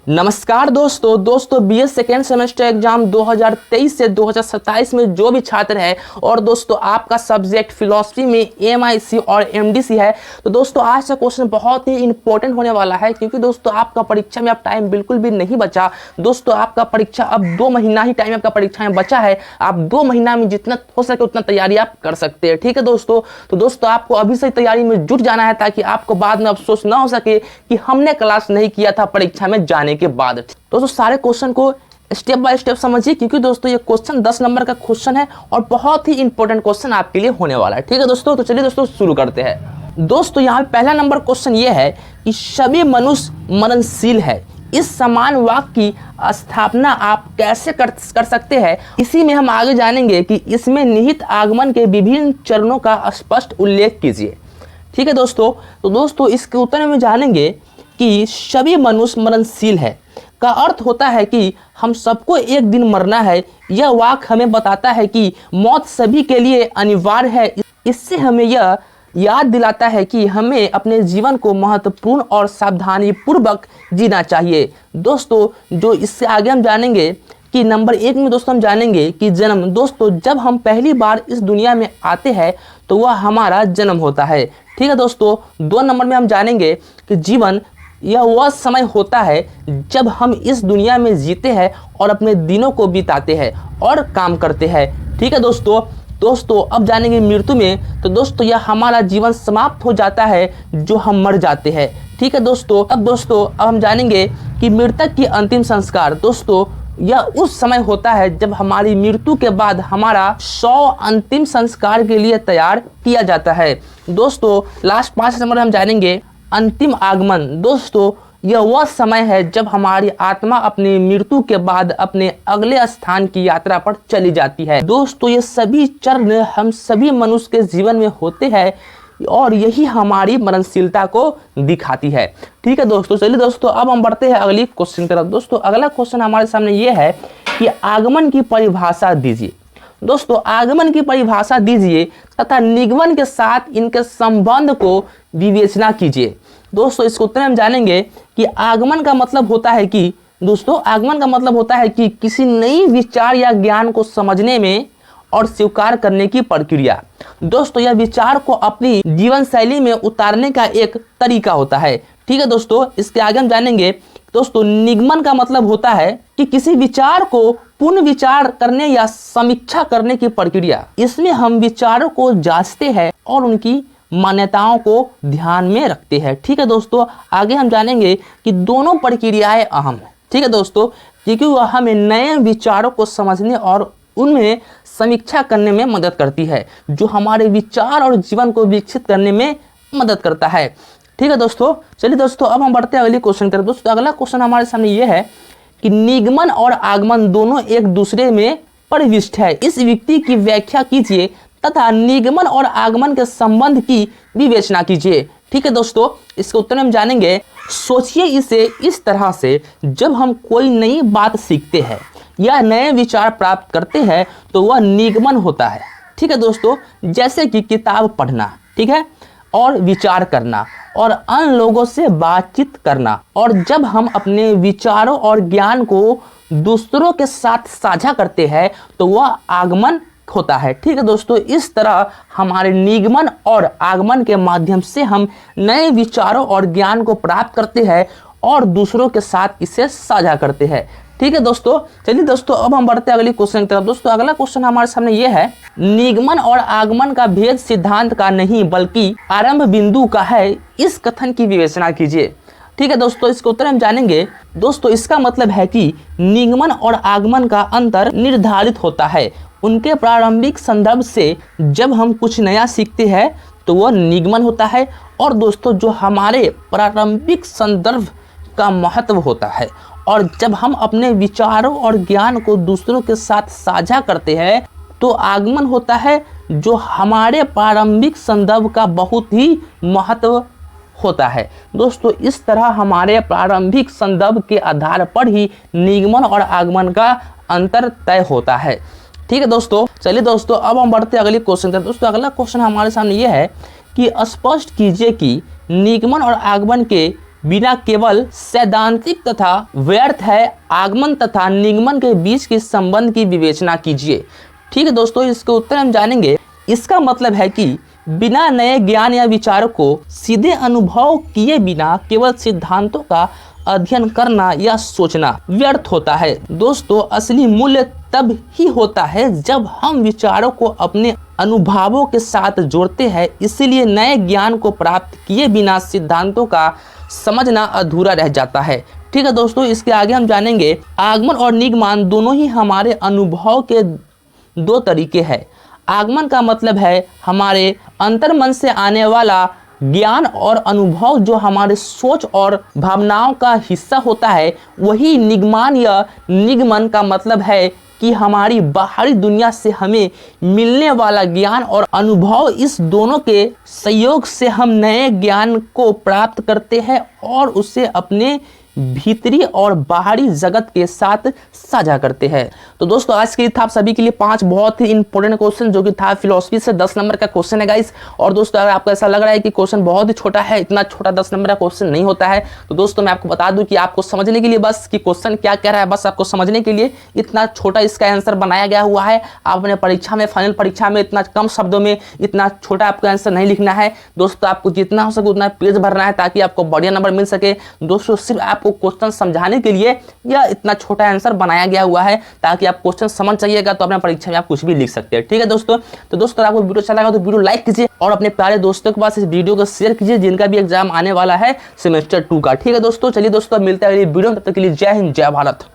नमस्कार दोस्तों BS second semester exam 2023 से 2027 में जो भी छात्र है और दोस्तों आपका सब्जेक्ट फिलॉसफी में एमआईसी और एमडीसी है तो दोस्तों आज का क्वेश्चन बहुत ही इंपॉर्टेंट होने वाला है क्योंकि दोस्तों आपका परीक्षा में अब टाइम बिल्कुल भी नहीं बचा। दोस्तों आपका परीक्षा अब 2 महीना ही टाइम आपका परीक्षा में बचा है। आप 2 महीना में जितना हो सके उतना तैयारी आप कर सकते हैं। ठीक है दोस्तों, तो दोस्तों आपको अभी से तैयारी में जुट जाना है ताकि आपको बाद में अफसोस ना हो सके कि हमने क्लास नहीं किया था परीक्षा में जाने के बाद। दोस्तों सारे क्वेश्चन को स्टेप बाय स्टेप समझिए क्योंकि दोस्तों ये क्वेश्चन 10 नंबर का क्वेश्चन है और बहुत ही इंपॉर्टेंट क्वेश्चन आपके लिए होने वाला है। ठीक है दोस्तों, तो चलिए दोस्तों शुरू करते हैं। दोस्तों यहाँ पे पहला नंबर क्वेश्चन ये है कि सभी मनुष्य मरणशील है, इस समान वाक्य की स्थापना आप कैसे कर सकते हैं। इसी में हम आगे जानेंगे कि इसमें निहित आगमन के विभिन्न चरणों का स्पष्ट उल्लेख कीजिए। ठीक है दोस्तों, तो दोस्तों इसके उत्तर में जानेंगे कि सभी मनुष्य मरणशील है का अर्थ होता है कि हम सबको एक दिन मरना है। यह वाक्य हमें बताता है कि मौत सभी के लिए अनिवार्य है। इससे हमें यह याद दिलाता है कि हमें अपने जीवन को महत्वपूर्ण और सावधानी पूर्वक जीना चाहिए। दोस्तों जो इससे आगे हम जानेंगे कि नंबर 1 में दोस्तों हम जानेंगे कि जन्म। दोस्तों जब हम पहली बार इस दुनिया में आते हैं तो वह हमारा जन्म होता है। ठीक है दोस्तों, 2 नंबर में हम जानेंगे कि जीवन यह वह समय होता है जब हम इस दुनिया में जीते हैं और अपने दिनों को बिताते हैं और काम करते हैं। ठीक है दोस्तों अब जानेंगे मृत्यु में। तो दोस्तों यह हमारा जीवन समाप्त हो जाता है जो हम मर जाते हैं। ठीक है दोस्तों, अब हम जानेंगे कि मृतक की अंतिम संस्कार। दोस्तों यह उस समय होता है जब हमारी मृत्यु के बाद हमारा अंतिम संस्कार के लिए तैयार किया जाता है। दोस्तों लास्ट 5 नंबर हम जानेंगे अंतिम आगमन। दोस्तों यह वह समय है जब हमारी आत्मा अपनी मृत्यु के बाद अपने अगले स्थान की यात्रा पर चली जाती है। दोस्तों ये सभी चरण हम सभी मनुष्य के जीवन में होते हैं और यही हमारी मरणशीलता को दिखाती है। ठीक है दोस्तों, चलिए दोस्तों अब हम बढ़ते हैं अगली क्वेश्चन की तरफ। दोस्तों अगला क्वेश्चन हमारे सामने ये है कि आगमन की परिभाषा दीजिए। दोस्तों आगमन की परिभाषा दीजिए तथा निगमन के साथ इनके संबंध को विवेचना कीजिए। दोस्तों इसके उत्तर में हम जानेंगे कि आगमन का मतलब होता है कि किसी नई विचार या ज्ञान को समझने में और स्वीकार करने की प्रक्रिया। दोस्तों यह विचार को अपनी जीवन शैली में उतारने का एक तरीका होता है। ठीक है दोस्तों, इसके आगे हम जानेंगे। दोस्तों निगमन का मतलब होता है कि किसी विचार को पुनः विचार करने या समीक्षा करने की प्रक्रिया। इसमें हम विचारों को जांचते हैं और उनकी मान्यताओं को ध्यान में रखते हैं। ठीक है दोस्तों, आगे हम जानेंगे कि दोनों प्रक्रियाएं अहम है। ठीक है दोस्तों, क्योंकि वह हमें नए विचारों को समझने और उनमें समीक्षा करने में मदद करती है, जो हमारे विचार और जीवन को विकसित करने में मदद करता है। ठीक है दोस्तों, चलिए दोस्तों अब हम बढ़ते हैं अगले क्वेश्चन की तरफ। दोस्तों अगला क्वेश्चन हमारे सामने ये है कि निगमन और आगमन दोनों एक दूसरे में परिविष्ट है। इस युक्ति की व्याख्या कीजिए तथा निगमन और आगमन के संबंध की विवेचना कीजिए। ठीक है दोस्तों, इसके उत्तर में हम जानेंगे। सोचिए इसे इस तरह से, जब हम कोई नई बात सीखते हैं या नए विचार प्राप्त करते हैं तो वह निगमन होता है। ठीक है दोस्तों, जैसे कि किताब पढ़ना, ठीक है, और विचार करना और अन्य लोगों से बातचीत करना। और जब हम अपने विचारों और ज्ञान को दूसरों के साथ साझा करते हैं तो वह आगमन होता है। ठीक है दोस्तों, इस तरह हमारे निगमन और आगमन के माध्यम से हम नए विचारों और ज्ञान को प्राप्त करते हैं और दूसरों के साथ इसे साझा करते हैं। ठीक है दोस्तों, चलिए दोस्तों अब हम बढ़ते हैं अगले क्वेश्चन की तरफ। दोस्तों अगला क्वेश्चन हमारे सामने ये है, निगमन और आगमन का भेद सिद्धांत का नहीं बल्कि आरंभ बिंदु का है, इस कथन की विवेचना कीजिए। ठीक है दोस्तों, इसके उत्तर हम जानेंगे। दोस्तों इसका मतलब है कि निगमन और आगमन का अंतर निर्धारित होता है उनके प्रारंभिक संदर्भ से। जब हम कुछ नया सीखते हैं तो वह निगमन होता है और दोस्तों जो हमारे प्रारंभिक संदर्भ का महत्व होता है, और जब हम अपने विचारों और ज्ञान को दूसरों के साथ साझा करते हैं तो आगमन होता है, जो हमारे प्रारंभिक संदर्भ का बहुत ही महत्व होता है। दोस्तों इस तरह हमारे प्रारंभिक संदर्भ के आधार पर ही निगमन और आगमन का अंतर तय होता है। ठीक है दोस्तों, चलिए दोस्तों अब हम बढ़ते हैं अगले क्वेश्चन पर। दोस्तों अगला क्वेश्चन हमारे सामने ये है कि स्पष्ट कीजिए कि निगमन और आगमन के बिना केवल सैद्धांतिक तथा व्यर्थ है आगमन तथा निगमन के बीच के संबंध की विवेचना कीजिए। ठीक है दोस्तों, इसके उत्तर हम जानेंगे। इसका मतलब है कि बिना नए ज्ञान या विचारों को सीधे अनुभव किए बिना केवल सिद्धांतों का अध्ययन करना या सोचना व्यर्थ होता है। दोस्तों, असली मूल्य तब ही होता है जब हम विचारों को अपने अनुभवों के साथ जोड़ते हैं। इसीलिए नए ज्ञान को प्राप्त किए बिना सिद्धांतों का समझना अधूरा रह जाता है। ठीक है दोस्तों, इसके आगे हम जानेंगे आगमन और निगमन दोनों ही हमारे अनुभव के दो तरीके हैं। आगमन का मतलब है हमारे अंतर्मन से आने वाला ज्ञान और अनुभव जो हमारे सोच और भावनाओं का हिस्सा होता है। वही निगमन या निगमन का मतलब है कि हमारी बाहरी दुनिया से हमें मिलने वाला ज्ञान और अनुभव, इस दोनों के संयोग से हम नए ज्ञान को प्राप्त करते हैं और उसे अपने भीतरी और बाहरी जगत के साथ साझा करते हैं। तो दोस्तों, आज के लिए था आप सभी के लिए 5 बहुत ही इंपॉर्टेंट क्वेश्चन, जो कि था फिलॉसफी से 10 नंबर का क्वेश्चन है गाइस। और दोस्तों, अगर आपको ऐसा लग रहा है कि क्वेश्चन बहुत ही छोटा है, इतना छोटा 10 नंबर का क्वेश्चन नहीं होता है, तो दोस्तों मैं आपको बता दूं कि आपको समझने के लिए बस कि क्वेश्चन क्या कह रहा है, बस आपको समझने के लिए इतना छोटा इसका आंसर बनाया गया हुआ है। आप अपने परीक्षा में, फाइनल परीक्षा में इतना कम शब्दों में इतना छोटा आपको आंसर नहीं लिखना है। दोस्तों, आपको जितना हो सके उतना पेज भरना है ताकि आपको बढ़िया नंबर मिल सके। दोस्तों, सिर्फ आपको क्वेश्चन समझाने के लिए यह इतना छोटा आंसर बनाया गया हुआ है ताकि आप क्वेश्चन समझ जाइएगा तो अपने परीक्षा में आप कुछ भी लिख सकते हैं। ठीक है दोस्तों, तो दोस्तों आपको वीडियो अच्छा लगा तो वीडियो लाइक कीजिए और अपने प्यारे दोस्तों के पास इस वीडियो को शेयर कीजिए जिनका भी एग्जाम आने वाला है सेमेस्टर 2 का। ठीक है दोस्तों, चलिए दोस्तों मिलते हैं अगली वीडियो में, तब तक के लिए जय हिंद, जय भारत।